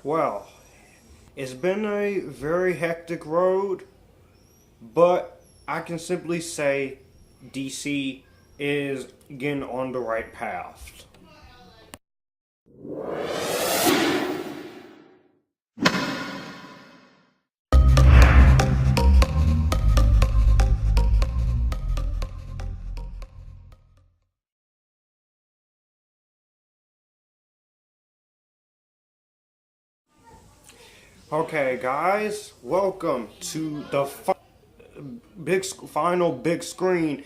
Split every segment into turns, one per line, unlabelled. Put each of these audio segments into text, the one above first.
Well, it's been a very hectic road, but I can simply say DC is getting on the right path. Okay, guys, welcome to the final big screen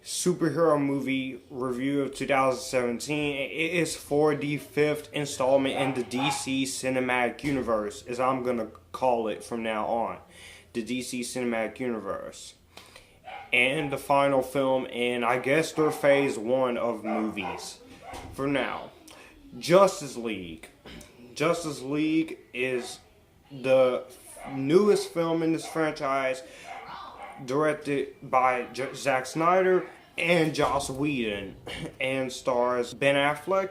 superhero movie review of 2017. It is for the fifth installment in the DC Cinematic Universe, as I'm gonna call it from now on, the DC Cinematic Universe, and the final film in, I guess, their phase one of movies. For now, Justice League. Justice League is the newest film in this franchise, directed by Zack Snyder and Joss Whedon, and stars Ben Affleck,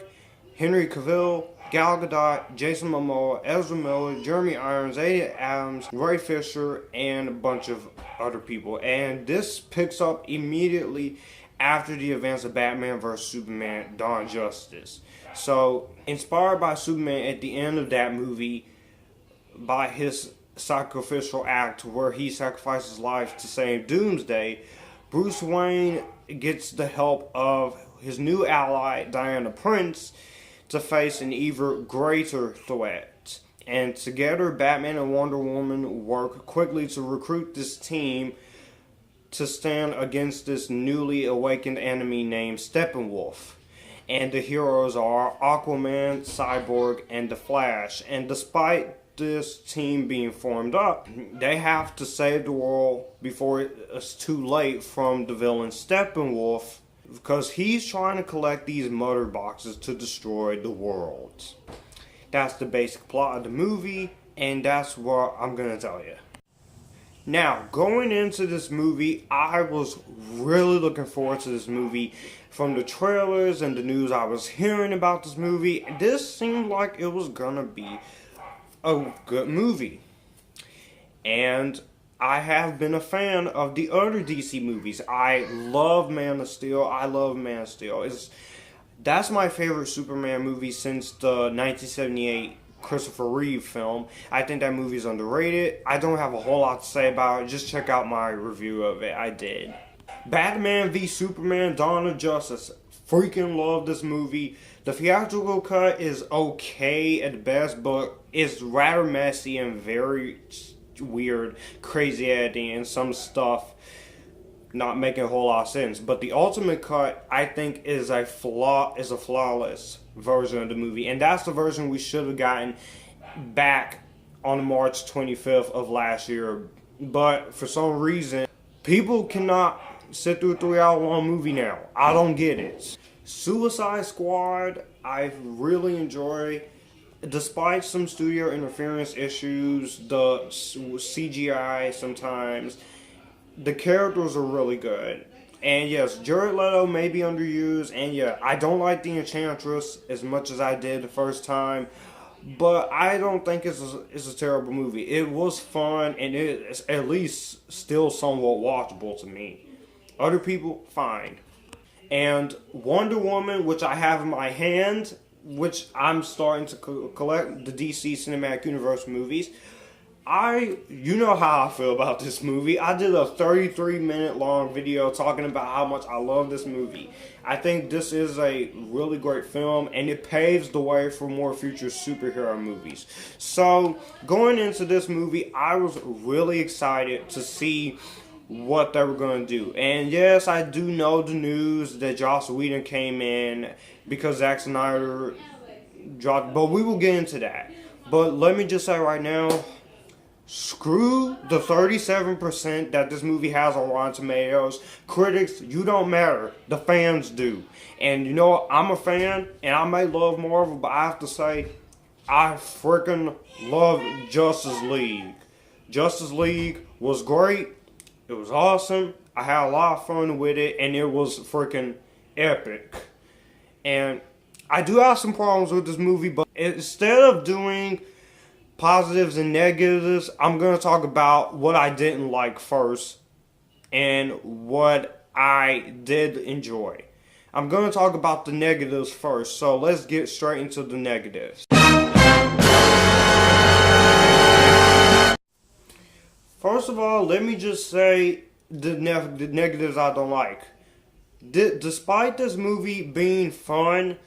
Henry Cavill, Gal Gadot, Jason Momoa, Ezra Miller, Jeremy Irons, Ada Adams, Ray Fisher, and a bunch of other people. And this picks up immediately after the events of Batman vs. Superman: Dawn of Justice. So, inspired by Superman at the end of that movie, by his sacrificial act where he sacrificed his life to save Doomsday, Bruce Wayne gets the help of his new ally, Diane the Prince, to face an even greater threat. And together, Batman and Wonder Woman work quickly to recruit this team to stand against this newly awakened enemy named Steppenwolf. And the heroes are Aquaman, Cyborg, and The Flash. And despite this team being formed up, they have to save the world before it's too late from the villain Steppenwolf, because he's trying to collect these murder boxes to destroy the world. That's the basic plot of the movie, and that's what I'm gonna tell you. Now, going into this movie, I was really looking forward to this movie. From the trailers and the news I was hearing about this movie, this seemed like it was gonna be a good movie. And I have been a fan of the other DC movies. I love Man of Steel. That's my favorite Superman movie since the 1978 Christopher Reeve film. I think that movie is underrated. I don't have a whole lot to say about it. Just check out my review of it. I did. Batman v Superman: Dawn of Justice. Freaking love this movie. The theatrical cut is okay at best, but it's rather messy and very weird, crazy editing, and some stuff not making a whole lot of sense. But the ultimate cut, I think, is a flawless version of the movie, and that's the version we should have gotten back on March 25th of last year. But for some reason, people cannot sit through a 3-hour long movie now. I don't get it. Suicide Squad, I really enjoy. Despite some studio interference issues, the CGI sometimes, the characters are really good. And yes, Jared Leto may be underused, and yeah, I don't like The Enchantress as much as I did the first time, but I don't think it's a terrible movie. It was fun, and it's at least still somewhat watchable to me. Other people, fine. And Wonder Woman, which I have in my hand, which I'm starting to collect the DC Cinematic Universe movies. You know how I feel about this movie. I did a 33-minute long video talking about how much I love this movie. I think this is a really great film, and it paves the way for more future superhero movies. So, going into this movie, I was really excited to see what they were going to do. And yes, I do know the news that Joss Whedon came in because Zack Snyder dropped, but we will get into that. But let me just say right now, screw the 37% that this movie has on Rotten Tomatoes. Critics, you don't matter. The fans do. And you know, I'm a fan, and I may love Marvel, but I have to say, I freaking love Justice League. Justice League was great. It was awesome. I had a lot of fun with it, and it was freaking epic. And I do have some problems with this movie, but instead of doing positives and negatives, I'm going to talk about what I didn't like first and what I did enjoy. I'm going to talk about the negatives first, so let's get straight into the negatives. First of all, let me just say the negatives I don't like. Despite this movie being fun,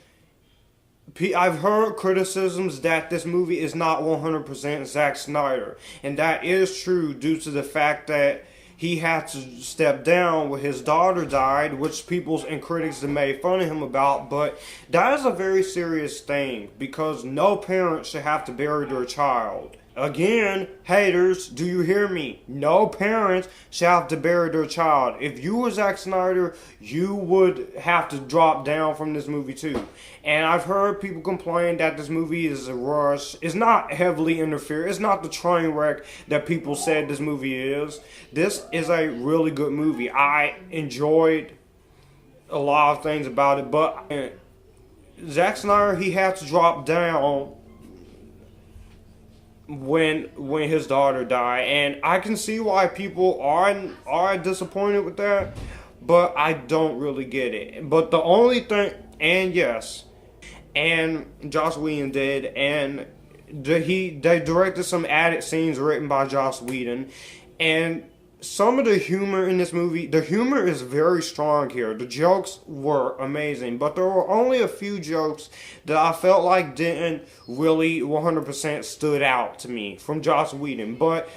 I've heard criticisms that this movie is not 100% Zack Snyder. And that is true due to the fact that he had to step down when his daughter died, which people and critics have made fun of him about. But that is a very serious thing, because no parent should have to bury their child. Again, haters, do you hear me? No parents should have to bury their child. If you were Zack Snyder, you would have to drop down from this movie too. And I've heard people complain that this movie is a rush. It's not heavily interfered. It's not the train wreck that people said this movie is. This is a really good movie. I enjoyed a lot of things about it, but Zack Snyder, he had to drop down when his daughter died, and I can see why people are disappointed with that, but I don't really get it. But the only thing, and yes, and Joss Whedon did, and they directed some added scenes written by Joss Whedon, and some of the humor in this movie, the humor is very strong here. The jokes were amazing, but there were only a few jokes that I felt like didn't really 100% stood out to me from Joss Whedon. But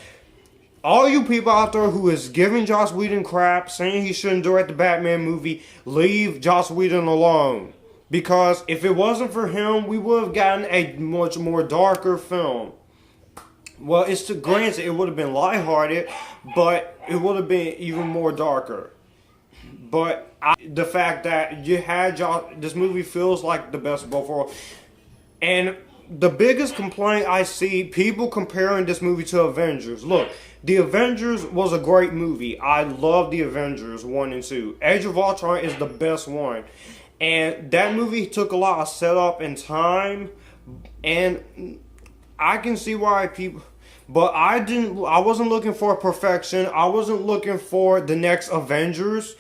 all you people out there who is giving Joss Whedon crap, saying he shouldn't direct the Batman movie, leave Joss Whedon alone. Because if it wasn't for him, we would have gotten a much more darker film. Well, granted, it would have been lighthearted, but it would have been even more darker. But the fact that you had this movie feels like the best of both worlds. And the biggest complaint I see, people comparing this movie to Avengers. Look, The Avengers was a great movie. I love The Avengers 1 and 2. Age of Ultron is the best one. And that movie took a lot of setup and time. And I can see why people... But I wasn't looking for perfection. I wasn't looking for the next Avengers.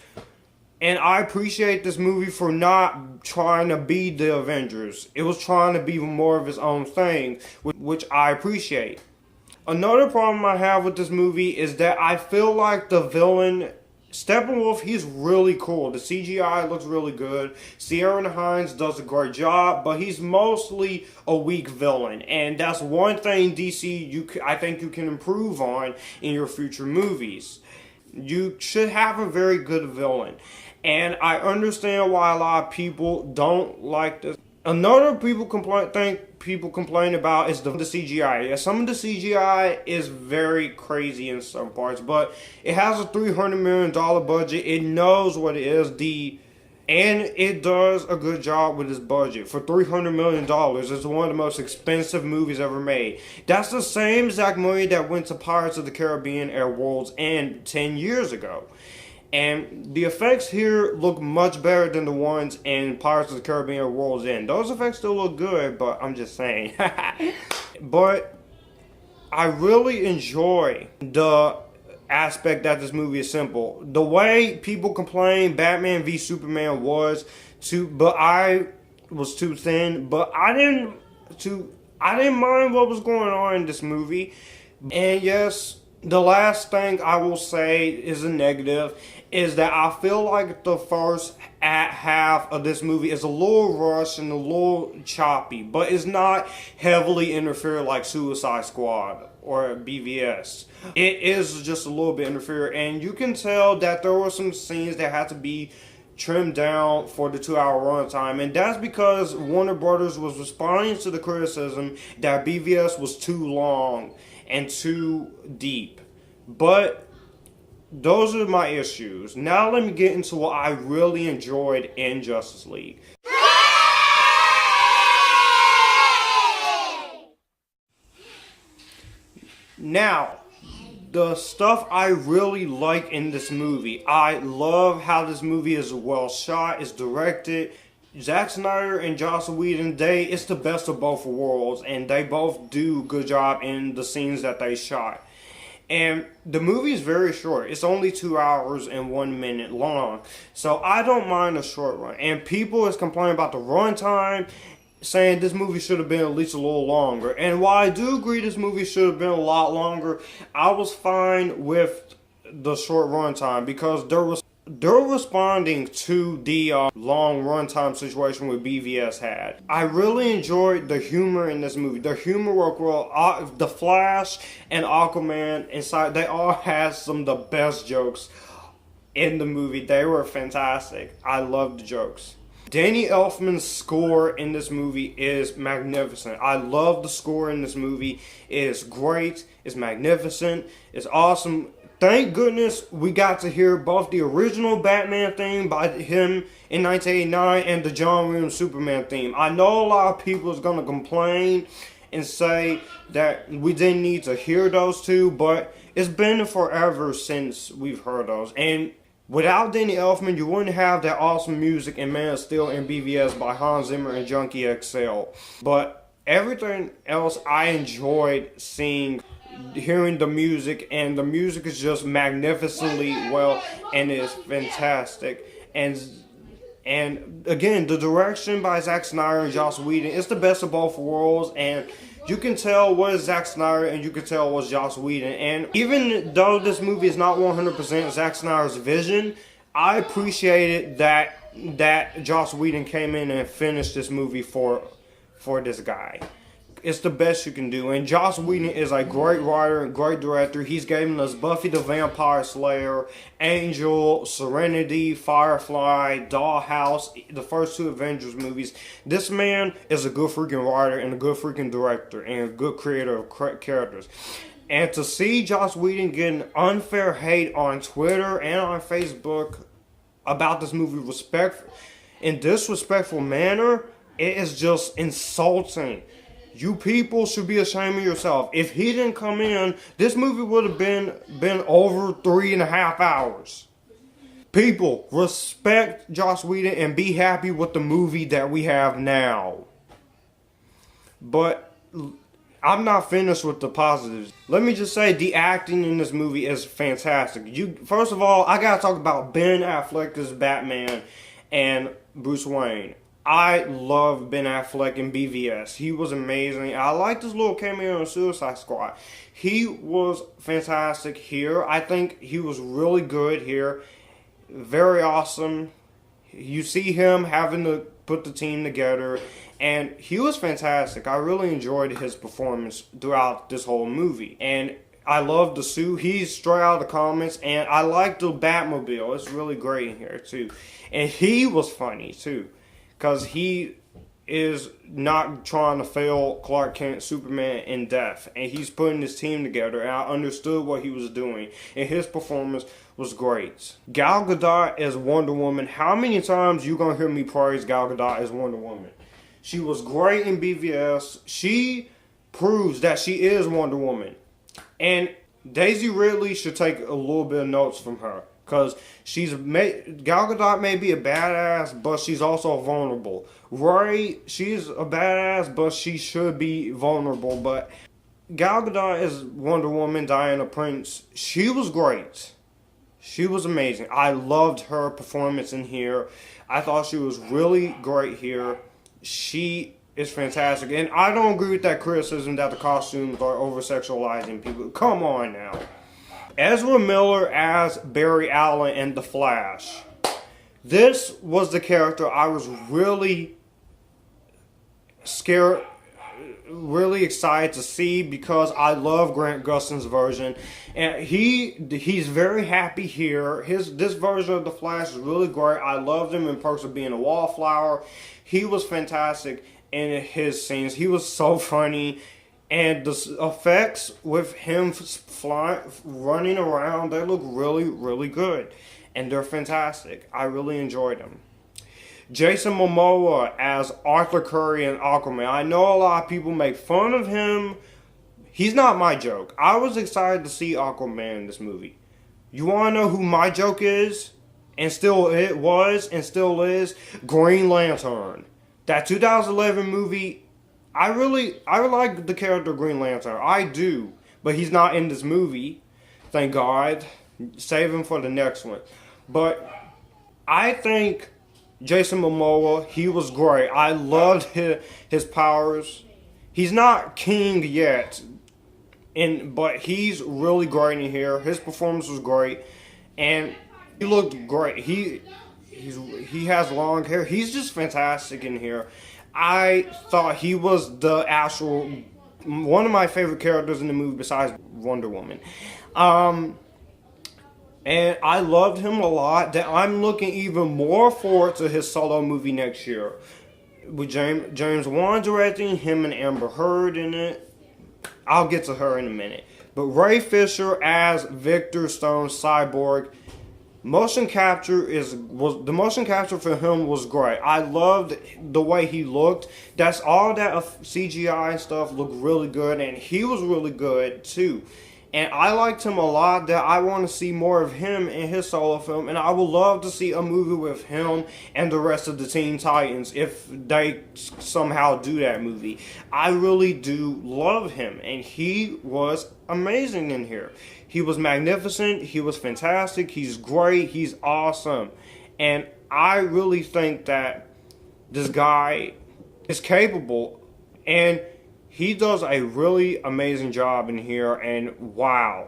And I appreciate this movie for not trying to be the Avengers. It was trying to be more of its own thing, which I appreciate. Another problem I have with this movie is that I feel like the villain, Steppenwolf, he's really cool. The CGI looks really good. Ciaran Hinds does a great job, but he's mostly a weak villain. And that's one thing DC, I think you can improve on in your future movies. You should have a very good villain. And I understand why a lot of people don't like this. Another thing people complain about is the CGI. Yeah, some of the CGI is very crazy in some parts, but it has a $300 million budget. It knows what it is. And it does a good job with its budget. For $300 million, it's one of the most expensive movies ever made. That's the same exact money that went to Pirates of the Caribbean at World's End 10 years ago. And the effects here look much better than the ones in Pirates of the Caribbean at World's End. Those effects still look good, but I'm just saying. But I really enjoy the aspect that this movie is simple. The way people complain Batman v Superman was too thin, but I didn't mind what was going on in this movie. And yes, the last thing I will say is a negative, is that I feel like the first half of this movie is a little rushed and a little choppy, but it's not heavily interfered like Suicide Squad or BVS. It is just a little bit interfered, and you can tell that there were some scenes that had to be trimmed down for the 2-hour runtime, and that's because Warner Brothers was responding to the criticism that BVS was too long and too deep. But those are my issues. Now let me get into what I really enjoyed in Justice League. Now, the stuff I really like in this movie. I love how this movie is well shot, is directed. Zack Snyder and Joss Whedon, it's the best of both worlds, and they both do a good job in the scenes that they shot. And the movie is very short. It's only 2 hours and 1 minute long. So I don't mind a short run. And people is complaining about the runtime, saying this movie should have been at least a little longer. And while I do agree this movie should have been a lot longer, I was fine with the short runtime because they're responding to the long runtime situation with BVS had. I really enjoyed the humor in this movie. The humor worked well. The Flash and Aquaman inside, they all had some of the best jokes in the movie. They were fantastic. I loved the jokes. Danny Elfman's score in this movie is magnificent. I love the score in this movie. It is great. It's magnificent. It's awesome. Thank goodness we got to hear both the original Batman theme by him in 1989 and the John Williams Superman theme. I know a lot of people is going to complain and say that we didn't need to hear those two, but it's been forever since we've heard those. And without Danny Elfman, you wouldn't have that awesome music in Man of Steel and BVS by Hans Zimmer and Junkie XL. But everything else I enjoyed hearing the music, and the music is just magnificently well, and it's fantastic. And again, the direction by Zack Snyder and Joss Whedon is the best of both worlds, and you can tell what is Zack Snyder and you can tell what's Joss Whedon. And even though this movie is not 100% Zack Snyder's vision, I appreciated that Joss Whedon came in and finished this movie for this guy. It's the best you can do. And Joss Whedon is a great writer and great director. He's given us Buffy the Vampire Slayer, Angel, Serenity, Firefly, Dollhouse, the first 2 Avengers movies. This man is a good freaking writer and a good freaking director and a good creator of characters. And to see Joss Whedon getting unfair hate on Twitter and on Facebook about this movie in disrespectful manner, it is just insulting. You people should be ashamed of yourself. If he didn't come in, this movie would have been over 3.5 hours. People, respect Joss Whedon and be happy with the movie that we have now. But I'm not finished with the positives. Let me just say the acting in this movie is fantastic. First of all, I gotta talk about Ben Affleck as Batman and Bruce Wayne. I love Ben Affleck in BVS. He was amazing. I liked his little cameo in Suicide Squad. He was fantastic here. I think he was really good here. Very awesome. You see him having to put the team together, and he was fantastic. I really enjoyed his performance throughout this whole movie. And I love the suit. He's straight out of the comics, and I like the Batmobile. It's really great in here, too. And he was funny, too. Because he is not trying to fail Clark Kent, Superman, in death. And he's putting his team together. And I understood what he was doing. And his performance was great. Gal Gadot as Wonder Woman. How many times you going to hear me praise Gal Gadot as Wonder Woman? She was great in BVS. She proves that she is Wonder Woman. And Daisy Ridley should take a little bit of notes from her. Because Gal Gadot may be a badass, but she's also vulnerable. She's a badass, but she should be vulnerable. But Gal Gadot is Wonder Woman, Diana Prince. She was great. She was amazing. I loved her performance in here. I thought she was really great here. She is fantastic. And I don't agree with that criticism that the costumes are over-sexualizing people. Come on now. Ezra Miller as Barry Allen in The Flash. This was the character I was really really excited to see because I love Grant Gustin's version. And he's very happy here. This version of The Flash is really great. I loved him in Perks of Being a Wallflower. He was fantastic in his scenes. He was so funny. And the effects with him running around, they look really, really good. And they're fantastic. I really enjoyed them. Jason Momoa as Arthur Curry in Aquaman. I know a lot of people make fun of him. He's not my joke. I was excited to see Aquaman in this movie. You want to know who my joke is? and still it was and still is Green Lantern. That 2011 movie, I like the character Green Lantern. I do, but he's not in this movie. Thank God. Save him for the next one. But I think Jason Momoa, he was great. I loved his powers. He's not king yet, but he's really great in here. His performance was great, and he looked great. He has long hair. He's just fantastic in here. I thought he was the actual one of my favorite characters in the movie besides Wonder Woman. And I loved him a lot. That I'm looking even more forward to his solo movie next year. With James Wan directing, him and Amber Heard in it. I'll get to her in a minute. But Ray Fisher as Victor Stone's Cyborg. The motion capture for him was great. I loved the way he looked. That's all that CGI stuff looked really good, and he was really good too. And I liked him a lot. That I want to see more of him in his solo film, and I would love to see a movie with him and the rest of the Teen Titans if they somehow do that movie. I really do love him, and he was amazing in here. He was magnificent. He was fantastic. He's great. He's awesome. And I really think that this guy is capable, and he does a really amazing job in here. And wow,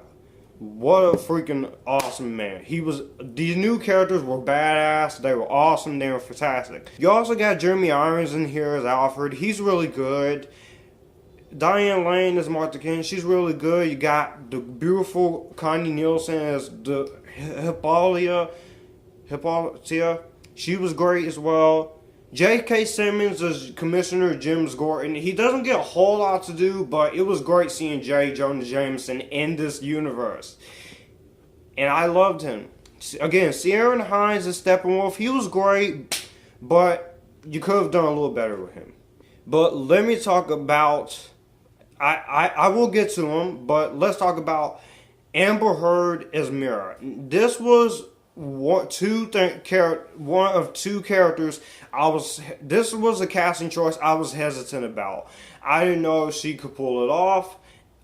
what a freaking awesome man. These new characters were badass. They were awesome. They were fantastic. You also got Jeremy Irons in here as Alfred. He's really good. Diane Lane as Martha Kent. She's really good. You got the beautiful Connie Nielsen as the Hippolyta. She was great as well. J.K. Simmons as Commissioner James Gordon. He doesn't get a whole lot to do, but it was great seeing J. Jonah Jameson in this universe. And I loved him. Again, Ciaran Hinds as Steppenwolf. He was great, but you could have done a little better with him. But let me talk about... I will get to him, but let's talk about Amber Heard as Mira. This was one of two characters this was a casting choice I was hesitant about. I didn't know if she could pull it off.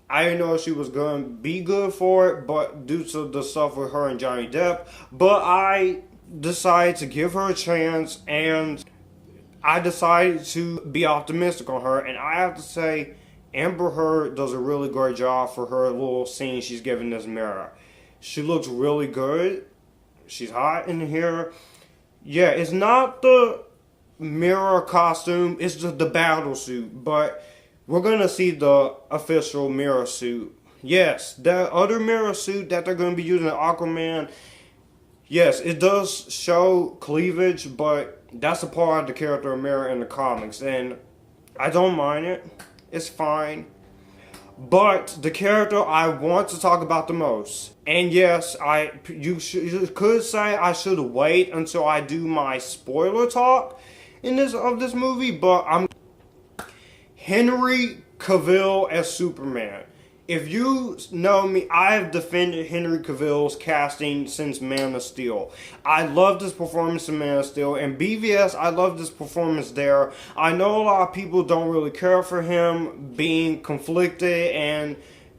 I didn't know if she was going to be good for it, but due to the stuff with her and Johnny Depp. But I decided to give her a chance, and I decided to be optimistic on her. And I have to say, Amber Heard does a really great job for her little scene she's giving this mirror. She looks really good. She's hot in here. Yeah, it's not the mirror costume, it's just the battle suit. But we're going to see the official mirror suit. Yes, the other mirror suit that they're going to be using in Aquaman, yes, it does show cleavage, but that's a part of the character of Mirror in the comics. And I don't mind it. It's fine. But the character I want to talk about the most, and yes, you could say I should wait until I do my spoiler talk of this movie, but I'm Henry Cavill as Superman. If you know me, I have defended Henry Cavill's casting since Man of Steel. I loved his performance in Man of Steel. And BVS, I loved his performance there. I know a lot of people don't really care for him being conflicted, and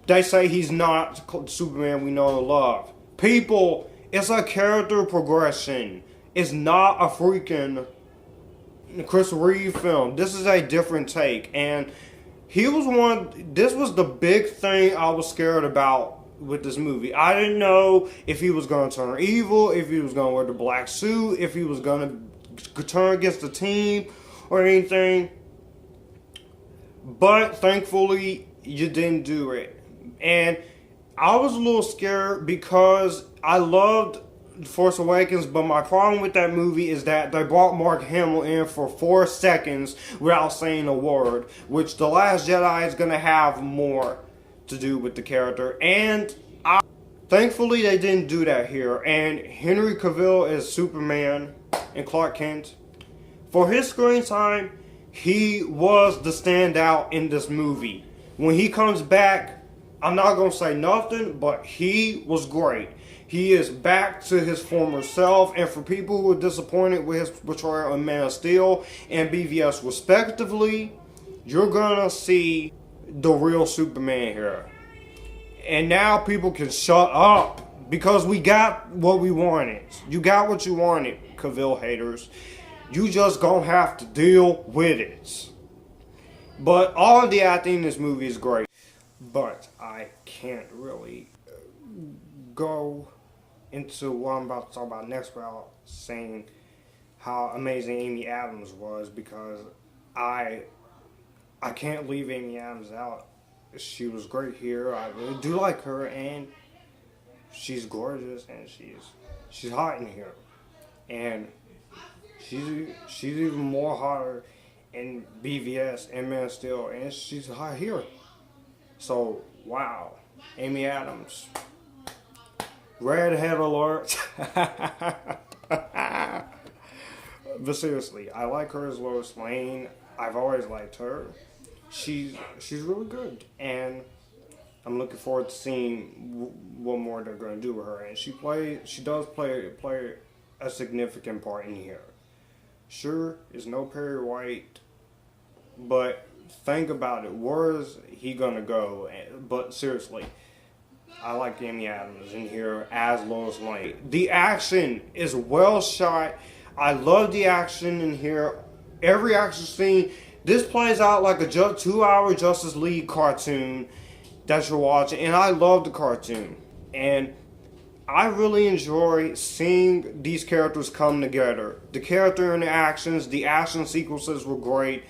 they say he's not Superman we know and love. People, it's a character progression. It's not a freaking Chris Reeve film. This is a different take, and this was the big thing I was scared about with this movie. I didn't know if he was going to turn evil, if he was going to wear the black suit, if he was going to turn against the team or anything. But thankfully, you didn't do it. And I was a little scared because I loved Force Awakens, but my problem with that movie is that they brought Mark Hamill in for 4 seconds without saying a word, which The Last Jedi is going to have more to do with the character, and thankfully they didn't do that here. And Henry Cavill is Superman and Clark Kent. For his screen time, he was the standout in this movie. When he comes back, I'm not going to say nothing, but he was great. He is back to his former self, and for people who are disappointed with his portrayal of Man of Steel and BVS respectively, you're gonna see the real Superman here. And now people can shut up because we got what we wanted. You got what you wanted, Cavill haters. You just gonna have to deal with it. But all of the acting in this movie is great. But I can't really go into what I'm about to talk about next without saying how amazing Amy Adams was, because I can't leave Amy Adams out. She was great here. I really do like her, and she's gorgeous, and she's hot in here, and she's even more hotter in BVS and Man of Steel, and she's hot here. So wow, Amy Adams. Redhead alert. But seriously, I like her as Lois Lane. I've always liked her. She's really good, and I'm looking forward to seeing what more they're going to do with her. And she does play a significant part in here. Sure, it's no Perry White, but think about it. Where is he going to go? But seriously, I like Amy Adams in here as Lois Lane. The action is well shot. I love the action in here. Every action scene. This plays out like a 2-hour Justice League cartoon that you're watching. And I love the cartoon. And I really enjoy seeing these characters come together. The character interactions, the action sequences were great.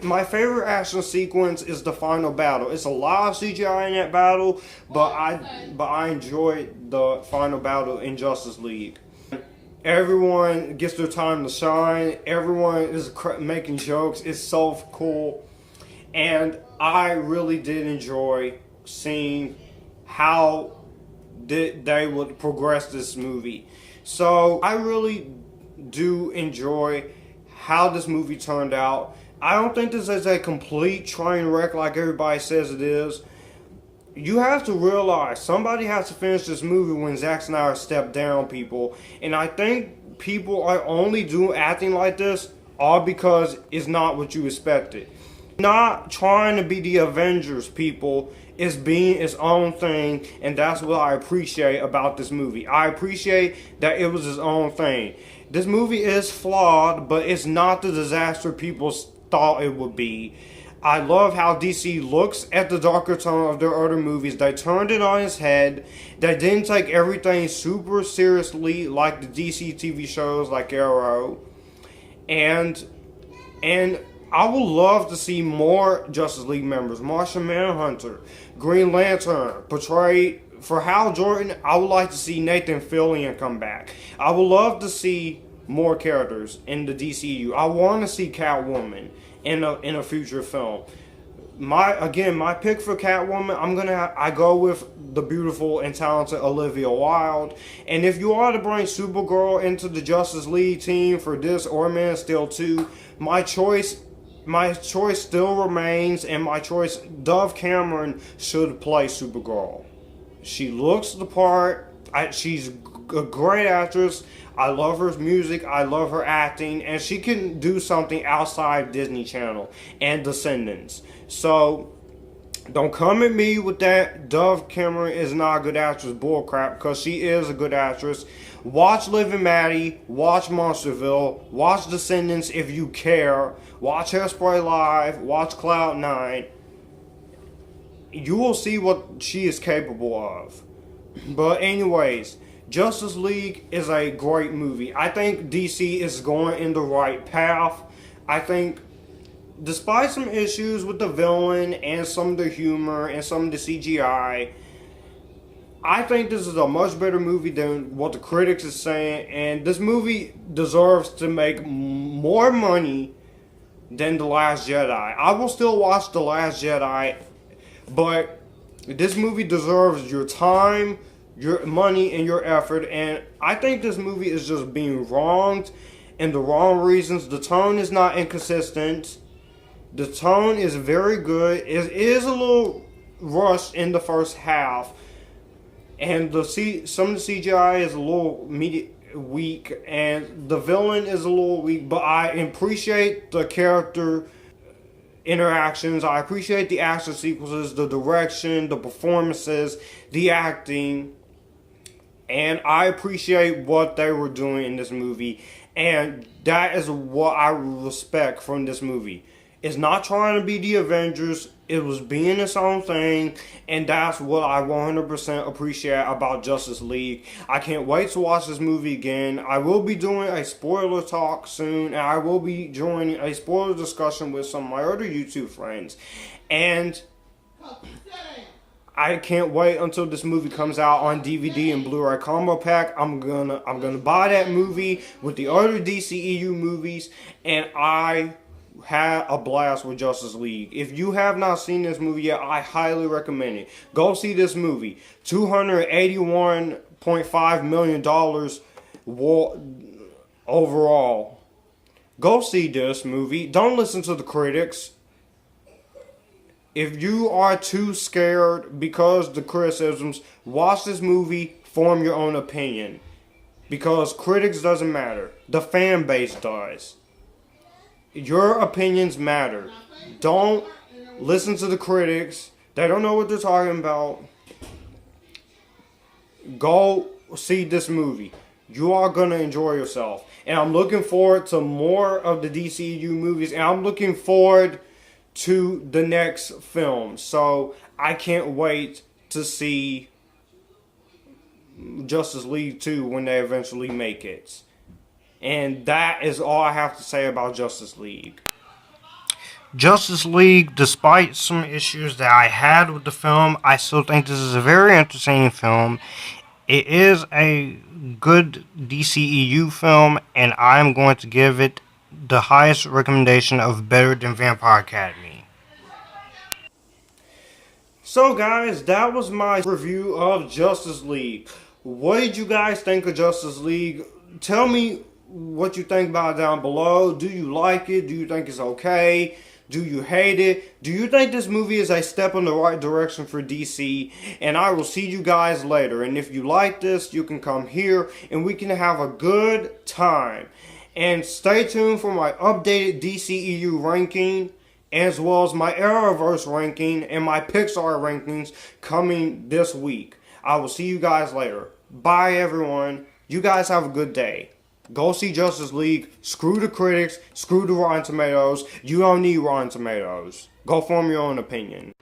My favorite action sequence is the final battle. It's a lot of CGI in that battle, but I enjoyed the final battle in Justice League. Everyone gets their time to shine. Everyone is making jokes. It's so cool, and I really did enjoy seeing how they would progress this movie. So I really do enjoy how this movie turned out. I don't think this is a complete train wreck like everybody says it is. You have to realize somebody has to finish this movie when Zack Snyder stepped down, people. And I think people are only acting like this all because it's not what you expected. Not trying to be the Avengers, people. It's being its own thing, and that's what I appreciate about this movie. I appreciate that it was its own thing. This movie is flawed, but it's not the disaster people thought it would be. I love how DC looks at the darker tone of their other movies. They turned it on its head. They didn't take everything super seriously like the DC TV shows like Arrow. And I would love to see more Justice League members. Martian Manhunter, Green Lantern, portrayed for Hal Jordan. I would like to see Nathan Fillion come back. I would love to see more characters in the DCEU. I want to see Catwoman in a future film. My pick for Catwoman, I go with the beautiful and talented Olivia Wilde. And if you are to bring Supergirl into the Justice League team for this or Man of Steel 2, my choice still remains, and my choice, Dove Cameron should play Supergirl. She looks the part. She's a great actress. I love her music, I love her acting, and she can do something outside Disney Channel and Descendants. So, don't come at me with that Dove Cameron is not a good actress bullcrap, because she is a good actress. Watch Liv and Maddie, watch Monsterville, watch Descendants if you care, watch Hairspray Live, watch Cloud 9. You will see what she is capable of. But anyways, Justice League is a great movie. I think DC is going in the right path. I think despite some issues with the villain and some of the humor and some of the CGI, I think this is a much better movie than what the critics are saying. And this movie deserves to make more money than The Last Jedi. I will still watch The Last Jedi, but this movie deserves your time, your money, and your effort. And I think this movie is just being wronged and the wrong reasons. The tone is not inconsistent. The tone is very good. It is a little rushed in the first half, and some of the CGI is a little weak, and the villain is a little weak. But I appreciate the character interactions. I appreciate the action sequences, the direction, the performances, the acting, and I appreciate what they were doing in this movie. And that is what I respect from this movie. It's not trying to be the Avengers. It was being its own thing. And that's what I 100% appreciate about Justice League. I can't wait to watch this movie again. I will be doing a spoiler talk soon. And I will be joining a spoiler discussion with some of my other YouTube friends. And I can't wait until this movie comes out on DVD and Blu-ray combo pack. I'm gonna buy that movie with the other DCEU movies, and I had a blast with Justice League. If you have not seen this movie yet, I highly recommend it. Go see this movie. $281.5 million overall. Go see this movie. Don't listen to the critics. If you are too scared because of the criticisms, watch this movie, form your own opinion. Because critics doesn't matter. The fan base does. Your opinions matter. Don't listen to the critics. They don't know what they're talking about. Go see this movie. You are going to enjoy yourself. And I'm looking forward to more of the DCU movies. And I'm looking forward to the next film. So I can't wait to see Justice League 2 when they eventually make it. And that is all I have to say about Justice League. Justice League, despite some issues that I had with the film, I still think this is a very entertaining film. It is a good DCEU film, and I'm going to give it the highest recommendation of better than Vampire Academy. So guys, that was my review of Justice League. What did you guys think of Justice League? Tell me what you think about it down below. Do you like it? Do you think it's okay? Do you hate it? Do you think this movie is a step in the right direction for DC? And I will see you guys later. And if you like this, you can come here and we can have a good time. And stay tuned for my updated DCEU ranking, as well as my Arrowverse ranking and my Pixar rankings coming this week. I will see you guys later. Bye everyone. You guys have a good day. Go see Justice League. Screw the critics. Screw the Rotten Tomatoes. You don't need Rotten Tomatoes. Go form your own opinion.